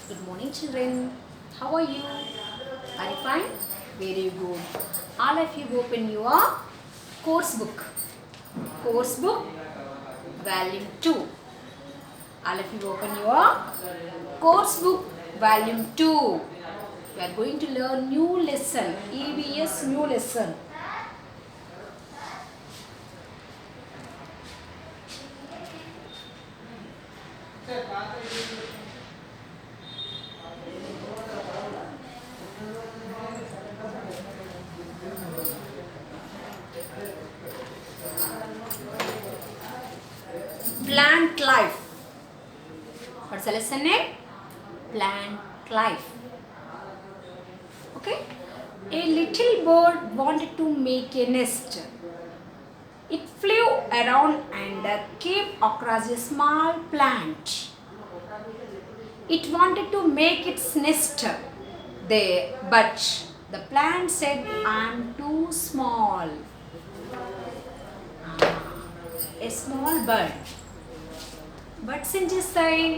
Good morning, children. How are you? Are you fine? Very good. All of you open your course book. Course book, volume 2. All of you open your course book, volume 2. We are going to learn new lesson, EVS new lesson. Plant life. What's the lesson name? Plant life. Okay. A little bird wanted to make a nest. It flew around and came across a small plant. It wanted to make its nest there, but the plant said, "I'm too small." A small bird. Birds in this side.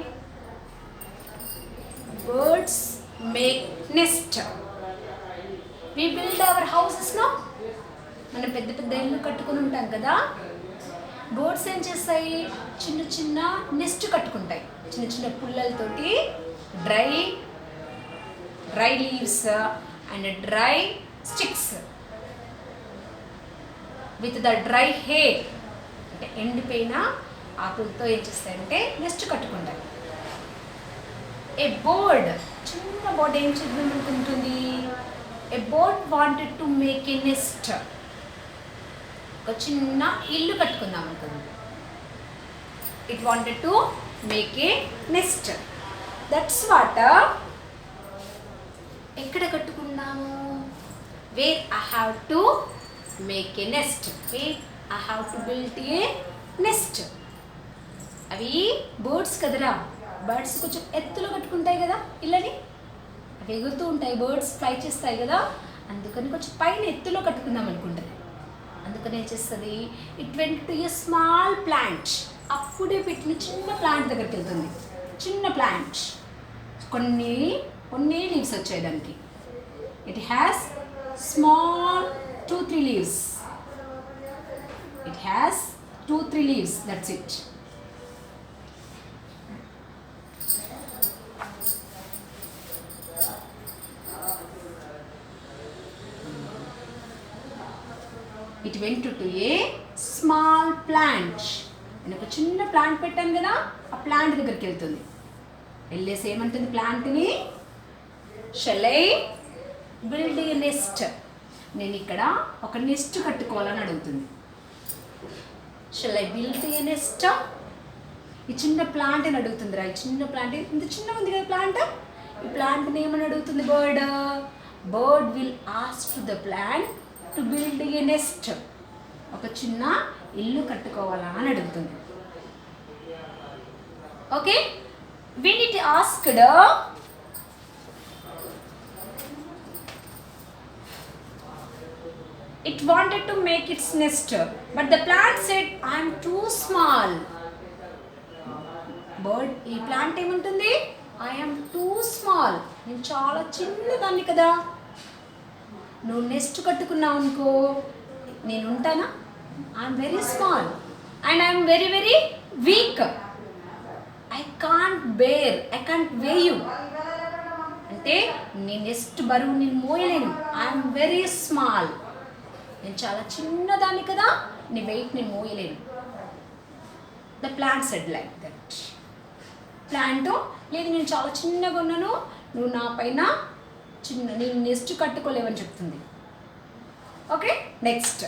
Birds make nest. We build our houses now. మనం పెద్ద పెద్ద ఇల్లు కట్టుకుని ఉంటాం కదా. Birds ఏం చేస్తాయి, చిన్న చిన్న నెస్ట్ కట్టుకుంటాయి, చిన్న చిన్న పుల్లలతోటి dry leaves and dry sticks with the dry hair, అంటే ఎండిపోయిన ఆకులతో ఏం చేస్తాయంటే నెస్ట్ కట్టుకుంటాయి. ఏ బర్డ్, చిన్న బర్డ్ ఏం చేద్దాం అనుకుంటుంది, a bird wanted to make a nest, ఒక చిన్న ఇల్లు కట్టుకుందాం అనుకుంది. It wanted to make a nest. That's what, ఎక్కడ కట్టుకున్నాము, where I have to make a nest, where I have to build a nest. అవి బర్డ్స్ కదరా, బర్డ్స్ కొంచెం ఎత్తులో కట్టుకుంటాయి కదా ఇళ్ళని, అవి ఎగురుతూ ఉంటాయి, బర్డ్స్ ఫ్లై చేస్తాయి కదా, అందుకని కొంచెం పైన ఎత్తులో కట్టుకుందాం అనుకుంటుంది. అందుకని ఏం చేస్తుంది, it went to a small plant, అప్పుడే పెట్టిన చిన్న ప్లాంట్ దగ్గరికి వెళ్తుంది. చిన్న ప్లాంట్, కొన్ని లీవ్స్ వచ్చాయి దానికి. It has small 2-3 leaves. It has 2-3 leaves, that's it. It went to a small plant. నేను ఒక చిన్న ప్లాంట్ పెట్టాను కదా, ఆ ప్లాంట్ దగ్గరికి వెళ్తుంది. వెళ్ళేసి ఏమంటుంది ప్లాంట్ని, shall I build a nest, నేను ఇక్కడ ఒక నెస్ట్ కట్టుకోవాలని అడుగుతుంది. Shall I build a nest, ఈ చిన్న ప్లాంట్ అని అడుగుతుంది రా. ఈ చిన్న ప్లాంట్ ఇంత చిన్నగా ఉంది కదా ప్లాంట్, ఈ ప్లాంట్ని ఏమని అడుగుతుంది bird will ask the plant to build a nest, ఒక చిన్న ఇల్లు కట్టుకోవాలా అని అడుగుతుంది. Okay, when it asked, it wanted to make its nest, but the plant said, I am too small. Bird, ఈ ప్లాంట్ ఏముంటుంది, I am too small, నేను చాలా చిన్నదాన్ని కదా. నువ్వు నెస్ట్ కట్టుకున్నావు అనుకో, నేను ఉంటానా, I'm very small and I'm very very weak, I can't way you, అంటే నీ నెస్ట్ బరువు నేను మోయలేను, ఐఎమ్ వెరీ స్మాల్, నేను చాలా చిన్నదాన్ని కదా, నీ వెయిట్ నేను మోయలేను. The plant said like that. Plant, లేదు నేను చాలా చిన్నగా ఉన్నాను, నువ్వు నా పైన నేను నెస్ట్ కట్టుకోలేవని చెప్తుంది. Okay, next.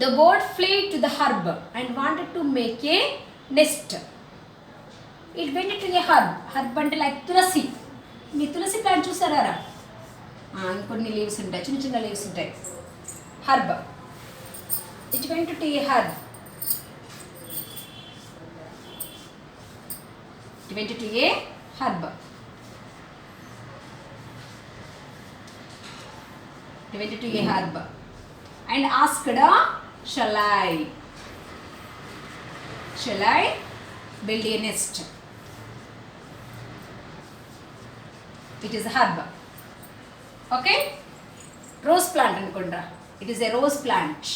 The bird flee to the herb and wanted to make a nest. It went to a herb అంటే లైక్ తులసి. మీ తులసి ప్లాంట్ చూసారా, ఇంకొన్ని లీవ్స్ ఉంటాయి, చిన్న చిన్న లీవ్స్ ఉంటాయి. Herb, it went to a herb, it went to a herb. It went to a herb and asked, shall I build a nest? It is herb. Okay, rose plant అనుకుంటా. It is a rose plant.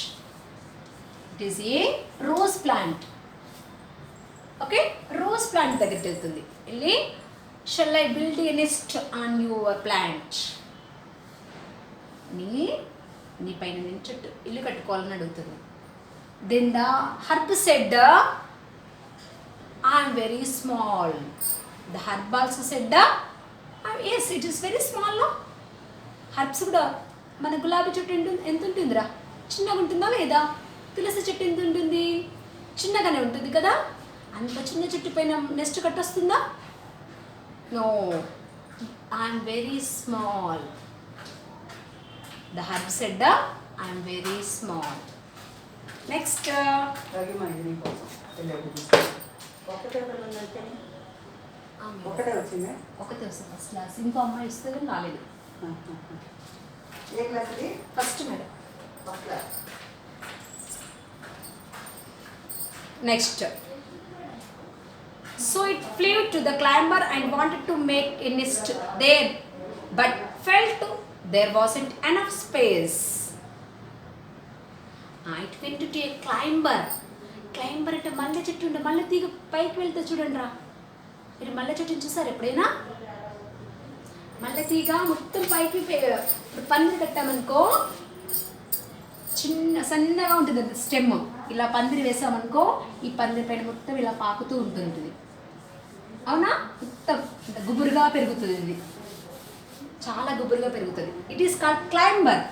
It is a rose plant. Okay, rose plant దగ్గరికి వెళ్తుంది. వెళ్ళి shall I build a nest on your plant. నీ పైన నేను చుట్టూ ఇల్లు కట్టుకోవాలని అడుగుతుంది. Then the herb said I'm very small. The herb also said yes it is very small. No, herbs కూడా మన గులాబీ చెట్టు ఎంత ఉంటుందిరా? చిన్నగా ఉంటుందా లేదా? తులసి చెట్టు ఎంత ఉంటుంది? చిన్నగానే ఉంటుంది కదా. అంత చిన్న చెట్టు పైన నెస్ట్ కట్టొస్తుందా? No, I'm very small. The herb said I'm very small. Next ఒకటే వచ్చిందా? ఒకటే వస్తుంది ఫస్ట్ క్లాస్. ఇంకో అమ్మాయి ఇస్తే కానీ రాలేదు. ఏ క్లాస్ అది? First madam. First class. Next, so it flew to the climber and wanted to make a nest there, but felt there wasn't enough space. It went to a climber. Climber అంటే మల్లె చెట్టు ఉండే మల్లె తీగ పైకి వెళ్తే చూడండి రా. మీరు మల్లె చెట్టుని చూసారు ఎప్పుడైనా? మల్లె తీగ మొత్తం పైకి ఇప్పుడు పందిరి కట్టామనుకో, చిన్న సన్నగా ఉంటుంది అది స్టెమ్. ఇలా పందిరి వేసామనుకో, ఈ పందిరి పైన మొత్తం ఇలా పాకుతూ ఉంటుంది. అవునా? మొత్తం గుబురుగా పెరుగుతుంది. ఇది చాలా గుబురుగా పెరుగుతుంది. It is called climber.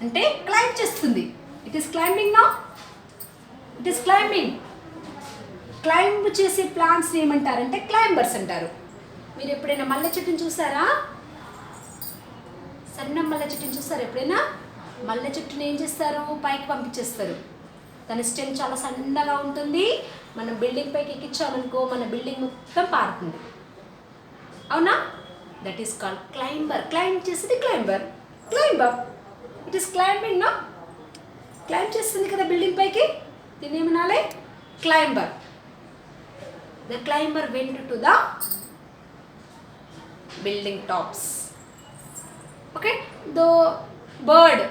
అంటే క్లైంబ్ చేస్తుంది. It is climbing no. It is climbing. Climb చేసే ప్లాంట్స్ ఏమంటారంటే క్లైంబర్స్ అంటారు. మీరు ఎప్పుడైనా మల్లె చెట్టుని చూసారా? సన్న మల్లె చెట్టుని చూసారా ఎప్పుడైనా? మల్లె చెట్టుని ఏం చేస్తారు? పైకి పంపించేస్తారు. దాని స్టెమ్ చాలా సన్నగా ఉంటుంది. మనం బిల్డింగ్ పైకి ఎక్కించామనుకో, మన బిల్డింగ్ మొత్తం పారుతుంది. అవునా? That is called climber. Climb చేసేది climber. Climber. It is climbing no. Climb చేస్తుంది కదా బిల్డింగ్ పైకి. దీన్ని ఏమనాలి? Climber. The climber went to the building tops. Okay, the bird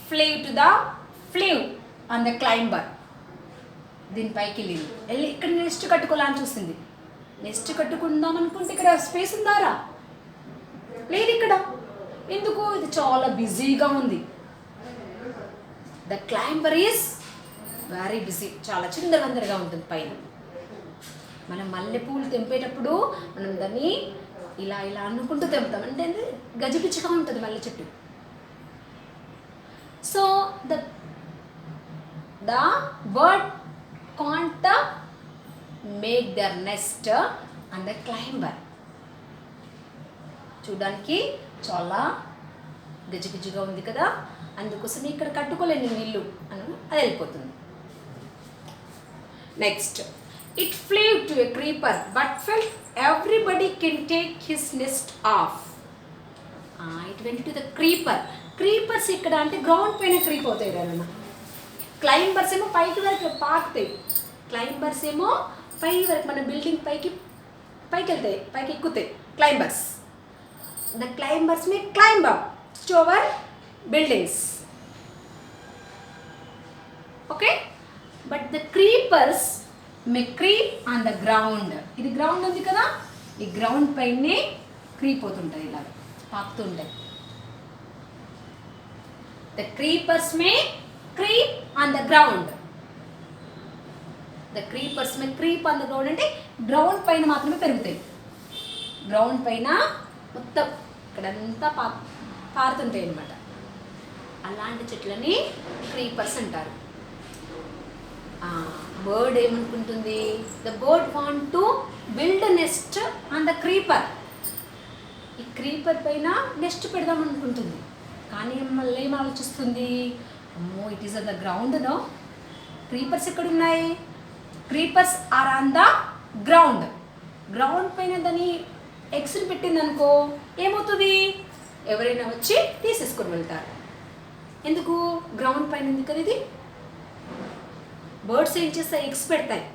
flew to the flew on the climber. దీనిపైకి వెళ్ళి ఇక్కడ NEFT కట్టుకోవాలని చూస్తుంది. నెస్ట్ కట్టుకుందాం అనుకుంటే ఇక్కడ స్పేస్ ఉందారా? లేదు ఇక్కడ. ఎందుకు? ఇది చాలా బిజీగా ఉంది. The climber is very busy. చాలా చిందరవందరగా ఉంటుంది పైన. మనం మల్లెపూలు తెంపేటప్పుడు మనం దాన్ని ఇలా ఇలా అనుకుంటూ తెంపుతాం. అంటే గజిబిజిగా ఉంటుంది మల్లె చెట్టు. So the bird can't make their nest on the climber. చూడడానికి చాలా గజిబిజిగా ఉంది కదా, అందుకోసం ఇక్కడ కట్టుకోలేని నీళ్ళు అని అది వెళ్ళిపోతుంది. Next, it flew to a creeper but felt everybody can take his nest off. It went to the creeper. Creepers ఇక్కడ అంటే గ్రౌండ్ పైన క్రీప్ అవుతాయి కదా. క్లైంబర్స్ ఏమో పైకి వరకు పాకుతాయి. క్లైంబర్స్ ఏమో పై వరకు మన బిల్డింగ్ పైకి వెళ్తాయి, పైకి ఎక్కుతాయి climbers. The climbers may climb up to our buildings. Okay, but the creepers may creep on the ground. ఇది గ్రౌండ్ ఉంది కదా, ఈ గ్రౌండ్ పైనే క్రీప్ అవుతుంటుంది, ఇలా పాకుతుంటాయి. The creepers may creep on the ground. The creepers may creep on the ground అంటే ground పైన మాత్రమే పెరుగుతాయి. గ్రౌండ్ పైన మొత్తం ఇక్కడంతా పారుతుంటాయి అన్నమాట. అలాంటి చెట్లని క్రీపర్స్ అంటారు. బర్డ్ ఏమనుకుంటుంది? The bird want to build nest on the creeper. ఈ క్రీపర్ పైన నెస్ట్ పెడదాం అనుకుంటుంది, కానీ మళ్ళీ ఏం ఆలోచిస్తుంది? అమ్మో, it is on the ground no. Creepers ఎక్కడున్నాయి? Creepers are on the ground. Ground పైన దాన్ని ఎగ్స్ని పెట్టింది అనుకో, ఏమవుతుంది? ఎవరైనా వచ్చి తీసేసుకొని వెళ్తారు. ఎందుకు? గ్రౌండ్ పైన ఉంది కదా ఇది. బర్డ్స్ ఏం చేస్తాయి? ఎగ్స్ పెడతాయి.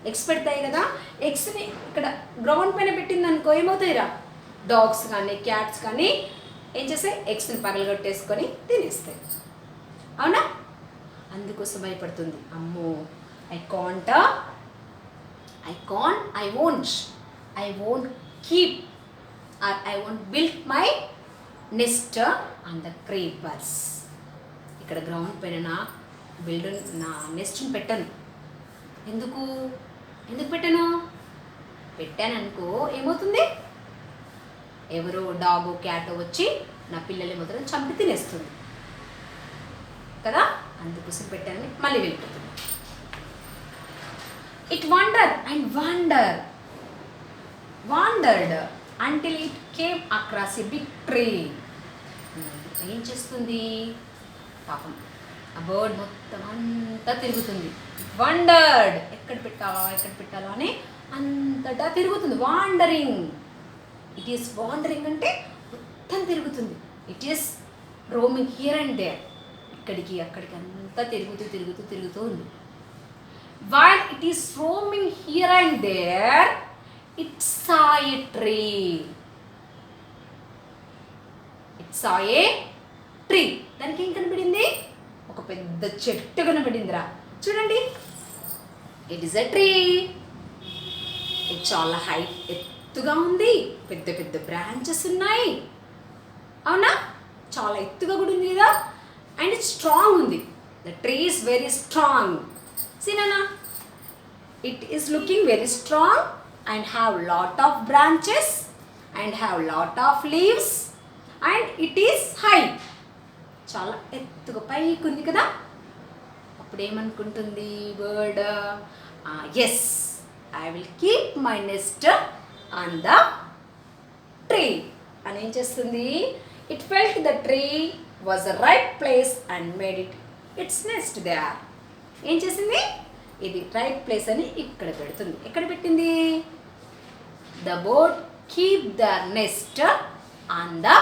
ఎగ్స్ పెడతాయి కదా, ఎగ్స్ని ఇక్కడ గ్రౌండ్ పైన పెట్టింది అనుకో, ఏమవుతాయిరా? డాగ్స్ కానీ క్యాట్స్ కానీ ఏం చేస్తాయి, ఎగ్స్ని పగలగొట్టేసుకొని తినేస్తాయి. అవునా? అందుకోసం భయపడుతుంది. అమ్మో, I won't keep or I won't build my nest on the creepers. ఇక్కడ గ్రౌండ్ పైన నా నెస్ట్ని పెట్టను. ఎందుకు పెట్టాననుకో ఏమవుతుంది, ఎవరో డాగో క్యాటో వచ్చి నా పిల్లల్ని మాత్రం చంపి తినేస్తుంది కదా. అందుకోసం పెట్టానని మళ్ళీ వెళ్ళిపోతుంది. It wandered until it came across a big tree. ఏం చేస్తుంది పాపం, ఆ బర్డ్ మొత్తం అంతా తిరుగుతుంది. వండర్డ్, ఎక్కడ పెట్టాలో అని అంతటా తిరుగుతుంది. వాండరింగ్, ఇట్ ఈస్ వాండరింగ్ అంటే మొత్తం తిరుగుతుంది. It is roaming here and there, ఇక్కడికి అక్కడికి అంతా తిరుగుతూ ఉంది. While it is roaming here and there, it saw a tree. దానికి ఏం కనబడింది, ఒక పెద్ద చెట్టు కనబడిందిరా. చూడండి, ఇట్ ఈస్ ఎ ట్రీ. ఇది చాలా ఎత్తుగా ఉంది, పెద్ద పెద్ద బ్రాంచెస్ ఉన్నాయి. అవునా? చాలా ఎత్తుగా కూడా ఉంది కదా. అండ్ ఇట్ స్ట్రాంగ్ ఉంది. The tree is very strong. See Nana, it is looking very strong and have lot of branches and have lot of leaves and it is high. చాలా ఎత్తుగా పైకి ఉంది కదా. అప్పుడు ఏమనుకుంటుంది bird, yes, I will keep my nest on the tree. అని ఏం చేస్తుంది, it felt the tree was the right place and made it its nest there. ఏం చేసింది, ఇది రైట్ ప్లేస్ అని ఇక్కడ పెడుతుంది. ఎక్కడ పెట్టింది, the bird keep the nest on the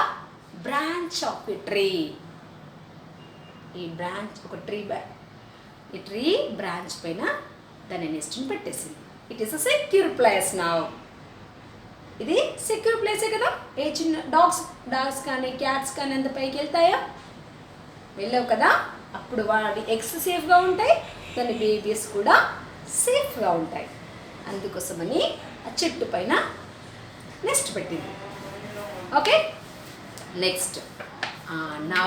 branch of a tree. ఈ బ్రాంచ్ ఒక ఈ ట్రీ బ్రాంచ్ పైన దాని నెస్ట్ని పెట్టేసింది. It is a secure place now. ఇది సెక్యూర్ ప్లేసే కదా. ఏ చిన్న డాగ్స్ కానీ క్యాట్స్ కానీ అంత పైకి వెళ్తాయా, వెళ్ళావు కదా. అప్పుడు వాడి ఎగ్స్ సేఫ్గా ఉంటాయి, దాని బేబీస్ కూడా సేఫ్గా ఉంటాయి. అందుకోసమని ఆ చెట్టు పైన నెక్స్ట్ పెట్టింది. ఓకే, నెక్స్ట్ నా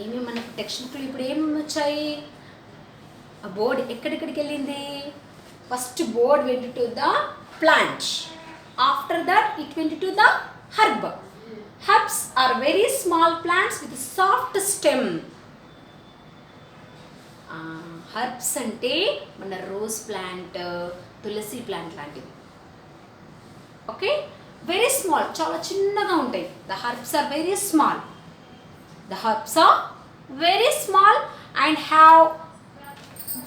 ఏమేమి మనకు టెక్స్ట్కి ఇప్పుడు ఏమేమి వచ్చాయి. ఆ బోర్డ్ ఎక్కడెక్కడికి వెళ్ళింది, first bird went to the plant, after that it went to the herb. Herbs are very small plants with soft stem. Herbs అంటే మన రోజ్ ప్లాంట్, తులసి ప్లాంట్ లాంటివి. ఓకే, వెరీ స్మాల్, చాలా చిన్నగా ఉంటాయి. The herbs are very small. And have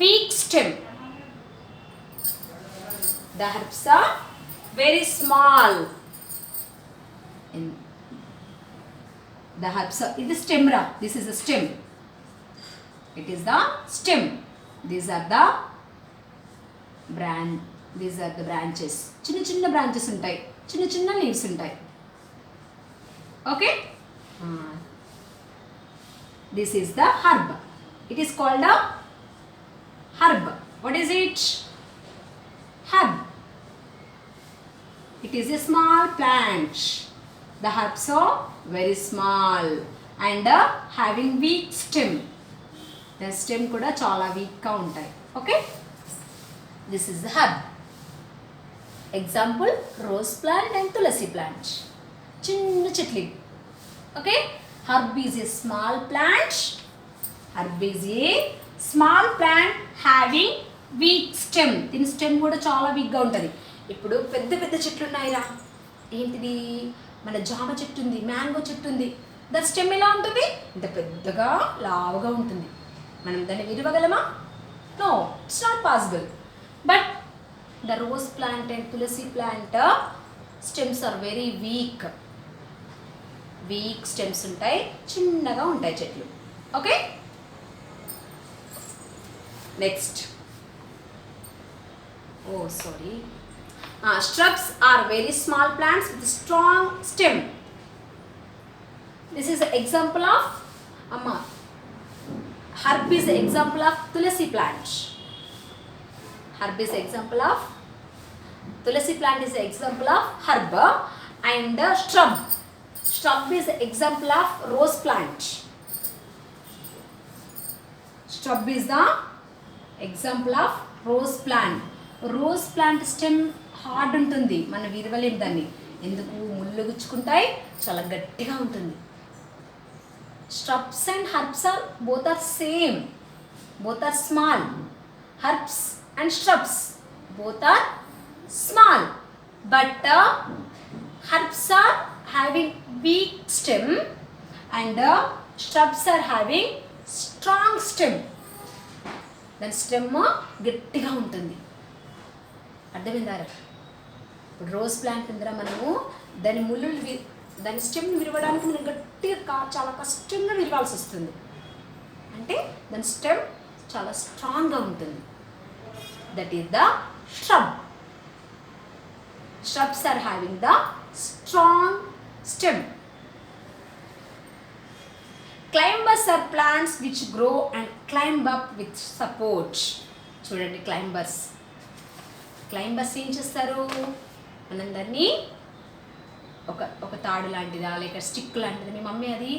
weak stem. The herbs are very small. The herbs are, this stem ra, this is the stem. It is the stem. These are the branches. చిన్న branches ఉంటాయి, చిన్న leaves ఉంటాయి. Okay, this is the herb. It is called a herb. What is it? Herb. It is a small plant. The herbs are very small and having weak stem. The stem kuda chala weak ga untayi. Okay, this is the herb. Example, rose plant and tulasi plant. Chinna chetli. Okay, herb is a small plant. Having weak stem. Din stem kuda chala weak ga untadi. ఇప్పుడు పెద్ద చెట్లు ఉన్నాయిరా. ఏంటిది, మన జామ చెట్టు ఉంది, mango చెట్టు ఉంది. దాని స్టెమ్ ఎలా ఉంటుంది, ఇంత పెద్దగా లావుగా ఉంటుంది. మనం దాన్ని విరవగలమా? No, it's not possible. But the rose plant and tulsi plant stems are very weak stems ఉంటాయి, చిన్నగా ఉంటాయి చెట్లు. Okay, next, Shrubs are very small plants with strong stem. This is an example of amma. Herb is an example of tulasi plant. Herb is example of tulasi plant is an example of herb, and shrub. Shrub is example of rose plant. Shrub is the example of rose plant. Rose plant stem hard ఉంటుంది, మనం విరవలేం దాన్ని. ఎందుకు? ముళ్ళు గుచ్చుకుంటాయి, చాలా గట్టిగా ఉంటుంది. Shrubs and herbs are both are same, both are small. Herbs and shrubs both are small, but herbs are having weak stem and shrubs are having strong stem. దాని stem గట్టిగా ఉంటుంది. అర్థమైందారా? ఇప్పుడు రోజ్ ప్లాంట్ ఉందిరా, మనము దాని దాని stem విరవడానికి మనం గట్టిగా చాలా కష్టంగా విరవాల్సి వస్తుంది. అంటే దాని స్టెమ్ చాలా స్ట్రాంగ్గా ఉంటుంది. That is the shrub. Shrubs are having the strong stem. Climbers are plants which grow and climb up with support. చూడండి, క్లైంబర్స్ ఏం చేస్తారు? మనం దాన్ని ఒక తాడు లాంటిదా లేక స్టిక్ లాంటిది, మీ మమ్మీ అది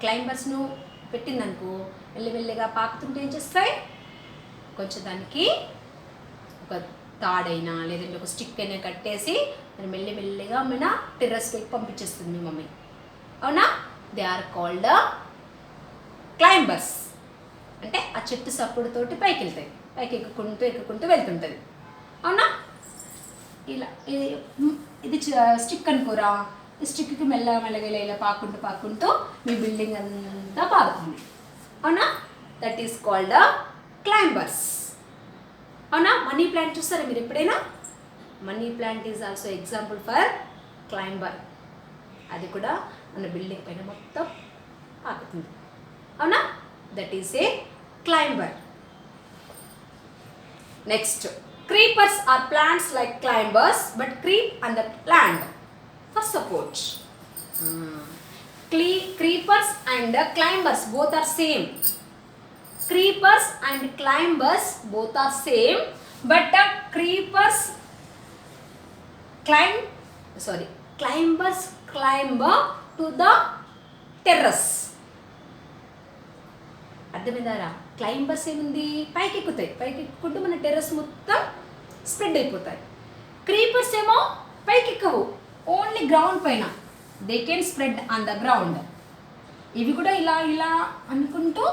క్లైంబర్స్ను పెట్టిందనుకో, వెళ్ళిగా పాకుతుంటే ఏం చేస్తాయి? కొంచెం దానికి ఒక తాడైనా లేదంటే ఒక స్టిక్ అయినా కట్టేసి దాన్ని మెల్లిగా మన టెర్రస్ పైకి పంపించేస్తుంది మీ మమ్మీ. అవునా? They are called climbers. అంటే ఆ చెట్టు సపోర్ట్ తోటి పైకి వెళ్తాయి, పైకి ఎక్కుకుంటూ వెళ్తుంటుంది. అవునా? ఇలా ఇది స్టిక్ అనుకోరా, ఈ స్టిక్కి మెల్లగా ఇలా పాకుంటూ మీ బిల్డింగ్ అంతా పారుతుంది. అవునా? That is called climbers. అవునా? మనీ ప్లాంట్ చూస్తారా మీరు ఎప్పుడైనా? Money plant is also example for climber. అది కూడా మన బిల్డింగ్ పైన మొత్తం పాకుతుంది. అవునా? That is a climber. Next, creepers are plants like climbers but creep on the land for support. Creepers and climbers both are same. Creepers and climbers both are same, but climbers climb to the terrace. అర్థమైందారా? Climbers ఏముంది? పైకి ఎక్కుకుంటూ మన terrace మొత్తం spread అయిపోతాయి. Creepers ఏమో పైకి ఎక్కవు, only ground పైన. They can spread on the ground. ఇవి కూడా ఇలా అనుకుంటూ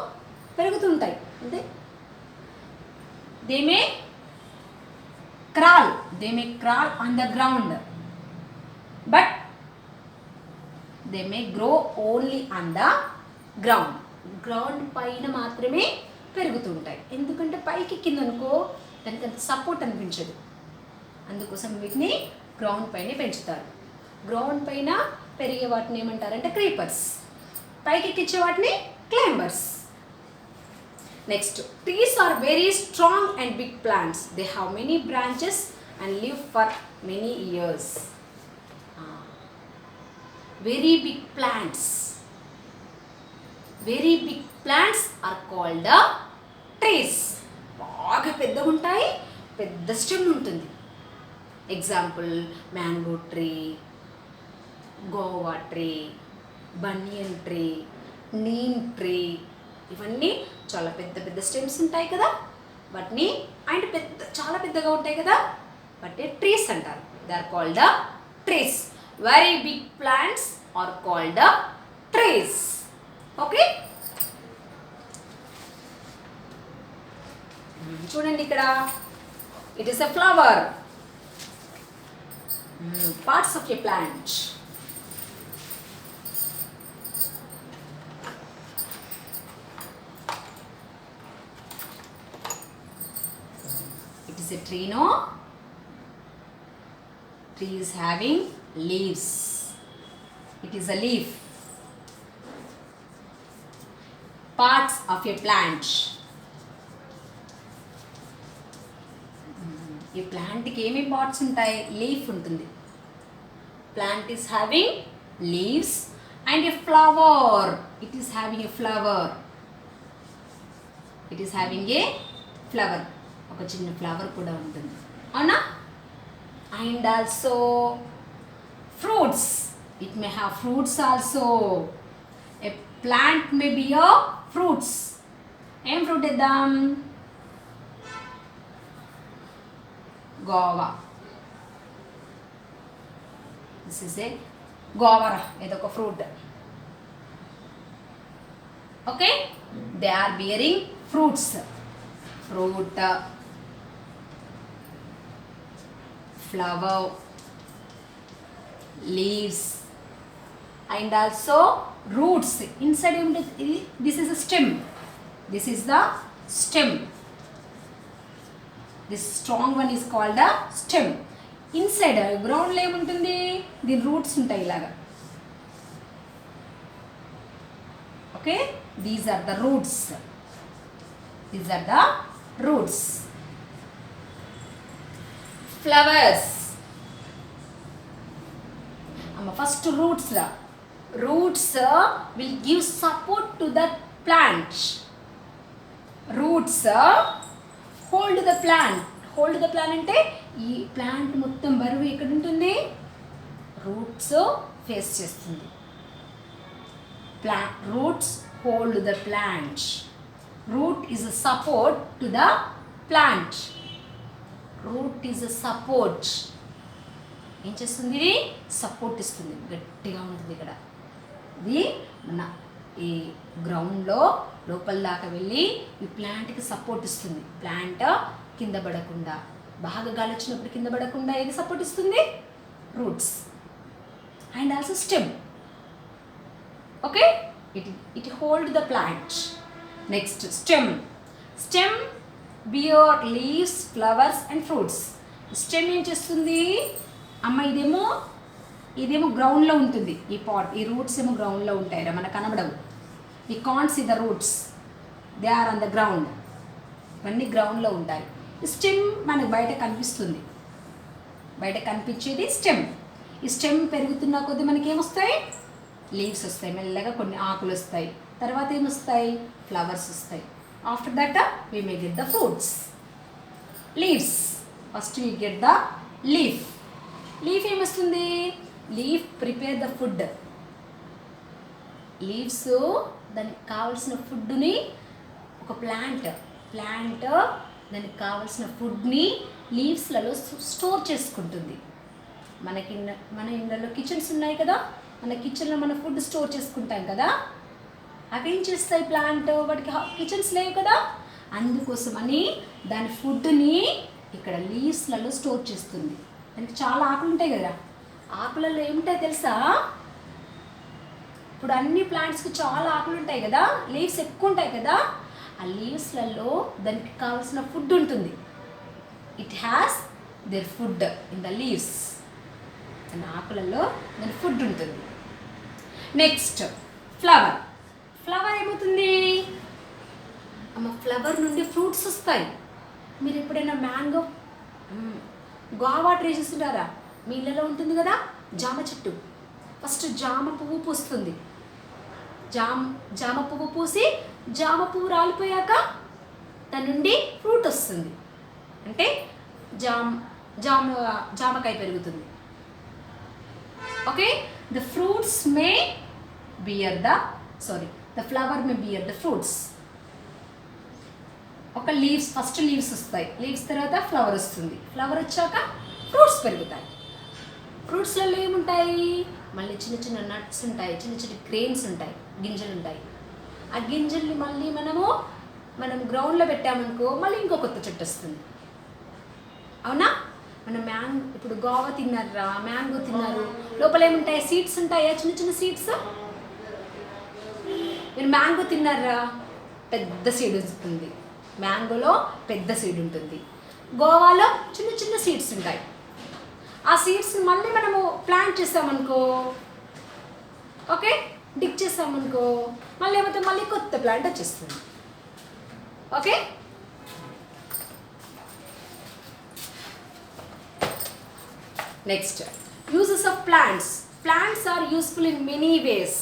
పెరుగుతుంటాయి. అంటే they may crawl on the ground, but they may grow only on the ground. Ground పైన మాత్రమే పెరుగుతుంటాయి. ఎందుకంటే పైకి ఎక్కిందనుకో దానికి అంత సపోర్ట్ అనిపించదు. అందుకోసం వీటిని గ్రౌండ్ పైనే పెంచుతారు. గ్రౌండ్ పైన పెరిగే వాటిని ఏమంటారంటే క్రీపర్స్, పైకి ఎక్కించే వాటిని climbers. Next, trees are very strong and big plants. They have many branches and live for many years. Very big plants are called trees. బాగా పెద్దగా ఉంటాయి, పెద్ద స్టెమ్ ఉంటుంది. Example mango tree, guava tree, banyan tree, neem tree. ఇవన్నీ చాలా పెద్ద stems ఉంటాయి కదా, వాటిని అండ్ చాలా పెద్దగా ఉంటాయి కదా, వాటిని ట్రీస్ అంటారు. They are called trees. Very big plants are called trees. Okay, చూడండి ఇక్కడ, it is a flower. Parts of a plant. It is a tree, no? Tree is having leaves. It is a leaf. Parts of a plant. ఈ ప్లాంట్కి ఏమేమి parts ఉంటాయి? Leaf ఉంటుంది. Plant is having leaves and a flower. It is having a flower. It is having a flower. ఒక చిన్న flower కూడా ఉంటుంది, అవునా? And also fruits. It may have fruits also. A plant may be a fruits. ఏం fruit ఇద్దాం? Guava. This is a guava, ఇదొక fruit. Okay, they are bearing fruits. Fruit, flower, leaves and also roots. Inside this is a stem. This is the stem. This strong one is called a stem. Inside ground లో ఏముంటుంది? దీని roots ఉంటాయి ఇలాగా. Okay, these are the roots. These are the roots. Flowers. First roots. Roots will give support to the plant. Roots hold the plant. Hold the plant అంటే ఈ plant మొత్తం బరువు ఎక్కడ ఉంటుంది? రూట్స్ ఫేస్ చేస్తుంది. Roots hold the plant. Root is a support to the plant. Root is a support. ఏం చేస్తుంది? ఇది సపోర్ట్ ఇస్తుంది, గట్టిగా ఉంటుంది. ఇక్కడ ఇది మన ఈ గ్రౌండ్లో లోపల దాకా వెళ్ళి ఈ ప్లాంట్కి సపోర్ట్ ఇస్తుంది. ప్లాంట్ కింద పడకుండా, బాగా గాలి వచ్చినప్పుడు కింద పడకుండా ఏది సపోర్ట్ ఇస్తుంది? Roots and also stem. Okay, it hold the plant. Next stem. Stem bear leaves, flowers and fruits. Stem ఏం చేస్తుంది? అమ్మ ఇదేమో గ్రౌండ్లో ఉంటుంది. ఈ పాట్, ఈ రూట్స్ ఏమో గ్రౌండ్లో ఉంటాయి, మనకు కనబడవు. ఈ can't see the roots, they are on the ground. ఇవన్నీ గ్రౌండ్లో ఉంటాయి. స్టెమ్ మనకు బయట కనిపిస్తుంది. బయట కనిపించేది స్టెమ్. ఈ స్టెమ్ పెరుగుతున్న కొద్దీ మనకి ఏమొస్తాయి? లీవ్స్ వస్తాయి. మెల్లగా కొన్ని ఆకులు వస్తాయి. తర్వాత ఏమొస్తాయి? ఫ్లవర్స్ వస్తాయి. After that we may get the fruits. Leaves. First we get the leaf. Leaf ఏమొస్తుంది? Leaf prepare the food. Leaves దానికి కావలసిన ఫుడ్ని, ఒక ప్లాంట్ దానికి కావలసిన ఫుడ్ని లీవ్స్లలో స్టోర్ చేసుకుంటుంది. మన ఇళ్ళలో కిచెన్స్ ఉన్నాయి కదా, మన కిచెన్లో మన ఫుడ్ స్టోర్ చేసుకుంటాం కదా. అవి ఏం చేస్తాయి? ప్లాంట్, వాటికి కిచెన్స్ లేవు కదా, అందుకోసమని దాని ఫుడ్ని ఇక్కడ లీవ్స్లలో స్టోర్ చేస్తుంది. దానికి చాలా ఆకులు ఉంటాయి కదా, ఆకులలో ఏముంటాయి తెలుసా? ఇప్పుడు అన్ని ప్లాంట్స్కి చాలా ఆకులు ఉంటాయి కదా, లీవ్స్ ఎక్కువ ఉంటాయి కదా. ఆ లీవ్స్లలో దానికి కావాల్సిన ఫుడ్ ఉంటుంది. It has their food in the leaves. దాని ఆకులలో దాని ఫుడ్ ఉంటుంది. Next flower. ఫ్లవర్ ఏమవుతుంది? అమ్మ ఫ్లవర్ నుండి ఫ్రూట్స్ వస్తాయి. మీరు ఎప్పుడైనా మ్యాంగో, గోవా ట్రీ చూస్తుంటారా? మీ ఇళ్ళలో ఉంటుంది కదా జామ చెట్టు. ఫస్ట్ జామ పువ్వు పూస్తుంది. జామ పువ్వు పూసి జామ పువ్వు రాలిపోయాక దాని నుండి ఫ్రూట్ వస్తుంది. అంటే జామకాయ పెరుగుతుంది. Okay, the fruits may bear the flower may bear the fruits. ఒక లీవ్స్, ఫస్ట్ లీవ్స్ వస్తాయి. లీవ్స్ తర్వాత ఫ్లవర్ వస్తుంది. ఫ్లవర్ వచ్చాక ఫ్రూట్స్ పెరుగుతాయి. ఫ్రూట్స్లలో ఏముంటాయి? మళ్ళీ చిన్న చిన్న నట్స్ ఉంటాయి, చిన్న చిన్న గ్రెయిన్స్ ఉంటాయి, గింజలు ఉంటాయి. ఆ గింజల్ని మళ్ళీ మనం గ్రౌండ్లో పెట్టామనుకో మళ్ళీ ఇంకో కొత్త చెట్టు వస్తుంది. అవునా? ఇప్పుడు గోవా తిన్నారా, మ్యాంగో తిన్నారు, లోపల ఏముంటాయి? సీడ్స్ ఉంటాయా? చిన్న చిన్న సీడ్స్. మీరు మ్యాంగో తిన్నారా? పెద్ద సీడ్ ఉంటుంది. మ్యాంగోలో పెద్ద సీడ్ ఉంటుంది. గోవాలో చిన్న చిన్న సీడ్స్ ఉంటాయి. ఆ సీడ్స్ని మళ్ళీ మనము ప్లాంట్ చేస్తామనుకో, ఓకే, డిక్ చేస్తామనుకో, మళ్ళీ ఏమైతే మళ్ళీ కొత్త ప్లాంట్ వచ్చేస్తుంది. Okay, next uses of plants. Plants are useful in many ways.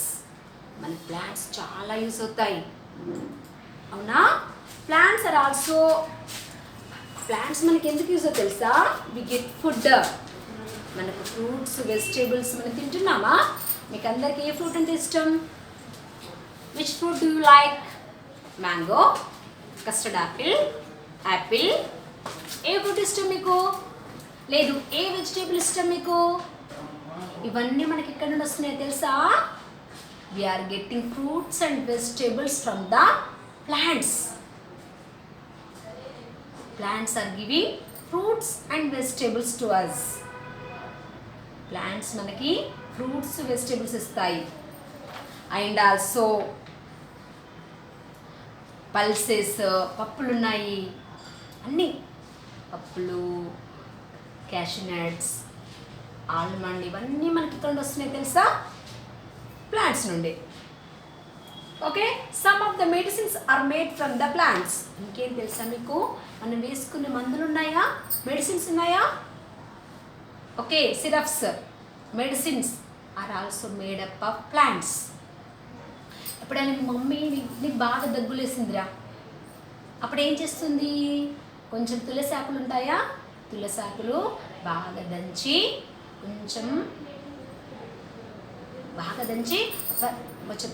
మన ప్లాంట్స్ చాలా యూస్ అవుతాయి, అవునా? ప్లాంట్స్ ఆర్ ఆల్సో, ప్లాంట్స్ మనకి ఎందుకు యూస్ అవుతాయి తెలుసా? We get food. మనకు ఫ్రూట్స్, వెజిటేబుల్స్ మనం తింటున్నామా? మీకు అందరికి ఏ ఫ్రూట్ అంటే ఇష్టం? Which fruit do you like? Mango, custard apple, apple. ఏ ఫ్రూట్ ఇష్టం మీకు? లేదు, ఏ వెజిటేబుల్ ఇష్టం మీకు? ఇవన్నీ మనకి ఎక్కడి నుండి వస్తున్నాయో తెలుసా? We are getting fruits and vegetables from the plants. Plants are giving fruits and vegetables to us. Plants మనకి fruits, vegetables ఇస్తాయి. And also pulses, పప్పులు ఉన్నాయి, అన్నీ పప్పులు, క్యాషూ నట్స్, ఆల్మండ్, ఇవన్నీ మనకి ఇక్కడ నుండి వస్తున్నాయి తెలుసా? ప్లాంట్స్ నుండి. Okay, some of the medicines are made from the plants. ఇంకేం తెలుసా మీకు? మనం వేసుకునే మందులు ఉన్నాయా? మెడిసిన్స్ ఉన్నాయా? Okay, syrups, medicines are also made up of plants. ఎప్పుడైనా మీ మమ్మీ నీకు బాగా దగ్గులేసిందిరా, అప్పుడు ఏం చేస్తుంది? కొంచెం తులసి ఆకులు ఉంటాయా? తులసి ఆకులు బాగా దంచి, కొంచెం బాగా దంచి కొంచెం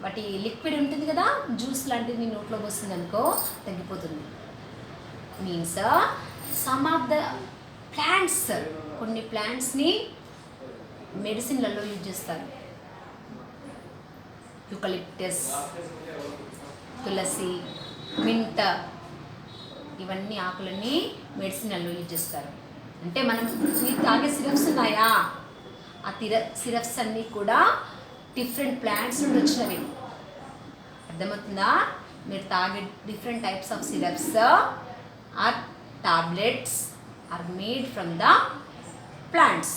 వాటి లిక్విడ్ ఉంటుంది కదా, జ్యూస్ లాంటిది నీ నోట్లో పోస్తుంది అనుకో, తగ్గిపోతుంది. Means some of the plants, కొన్ని ప్లాంట్స్ని మెడిసిన్లలో యూజ్ చేస్తారు. యూకలిప్టస్, తులసి, మింట్, ఇవన్నీ ఆకులన్నీ మెడిసిన్లలో యూజ్ చేస్తారు. అంటే మనం మీరు తాగే సిరప్స్ ఉన్నాయా? ఆ సిరప్స్ అన్నీ కూడా డిఫరెంట్ ప్లాంట్స్ నుండి వచ్చినవి. అర్థమవుతుందా? మీరు తాగే different types of syrups or tablets are made from the plants.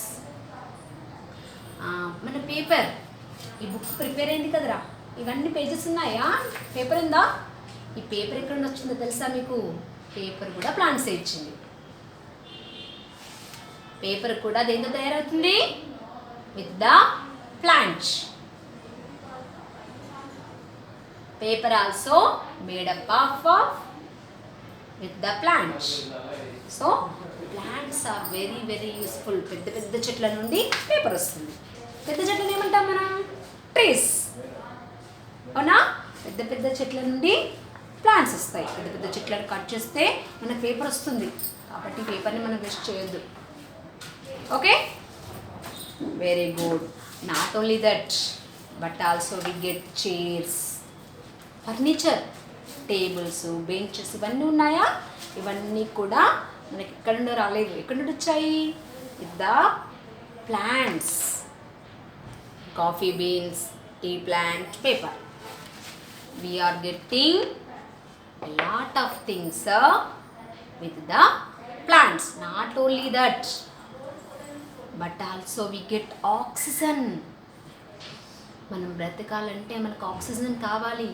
మన పేపర్, ఈ బుక్ ప్రిపేర్ అయింది కదరా, ఇవన్నీ పేజెస్ ఉన్నాయా? పేపర్ ఉందా? ఈ పేపర్ ఎక్కడ నుండి వచ్చిందో తెలుసా మీకు? పేపర్ కూడా ప్లాంట్సే ఇచ్చింది. పేపర్ కూడా దేంతో తయారవుతుంది? With the plant. Paper also made up of with the plant. So plants are very very useful. పెద్ద పెద్ద చెట్ల నుండి పేపర్ వస్తుంది. పెద్ద చెట్లను ఏమంటాం మనం? ట్రీస్, అవునా? పెద్ద పెద్ద చెట్ల నుండి ప్లాంట్స్ వస్తాయి. పెద్ద పెద్ద చెట్లను కట్ చేస్తే మనకు పేపర్ వస్తుంది. కాబట్టి పేపర్ని మనం వేస్ట్ చేయొద్దు. Okay, very good. Not only that but also we get chairs, furniture, tables, benches, ఇవన్నీ ఉన్నాయా? ఇవన్నీ కూడా మనకి ఎక్కడ నుండి రాలేదు. ఎక్కడ నుండి వచ్చాయి? With the plants. Coffee beans, tea plant, paper. We are getting a lot of things with the plants. Not only that, but also we get oxygen. మనం బ్రతకాలంటే మనకు ఆక్సిజన్ కావాలి.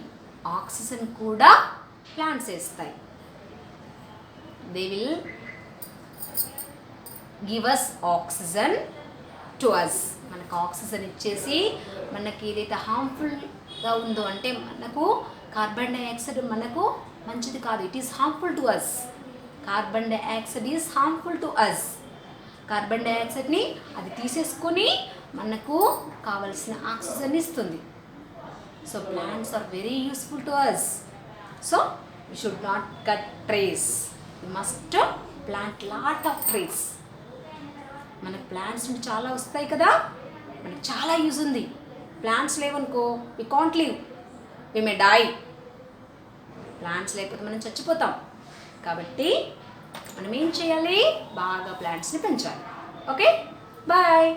ఆక్సిజన్ కూడా ప్లాంట్స్ ఇస్తాయి. They will give us oxygen to us. మనకు oxygen ఇచ్చేసి మనకి ఏదైతే హార్మ్ఫుల్గా ఉందో, అంటే మనకు కార్బన్ డైఆక్సైడ్ మనకు మంచిది కాదు, it is harmful to us. Carbon dioxide is harmful to us. Carbon డైఆక్సైడ్ని అది తీసేసుకొని మనకు కావలసిన ఆక్సిజన్ ఇస్తుంది. So plants are very useful to us. So we should not cut trees. We must plant lot of trees. మనకు plants నుండి చాలా వస్తాయి కదా, మనకు చాలా యూజ్ ఉంది. ప్లాంట్స్ లేవనుకో we can't live, we may die. Plants లేకపోతే మనం చచ్చిపోతాం. కాబట్టి మనం ఏం చేయాలి? బాగా ప్లాంట్స్ని పెంచాలి. Okay, bye.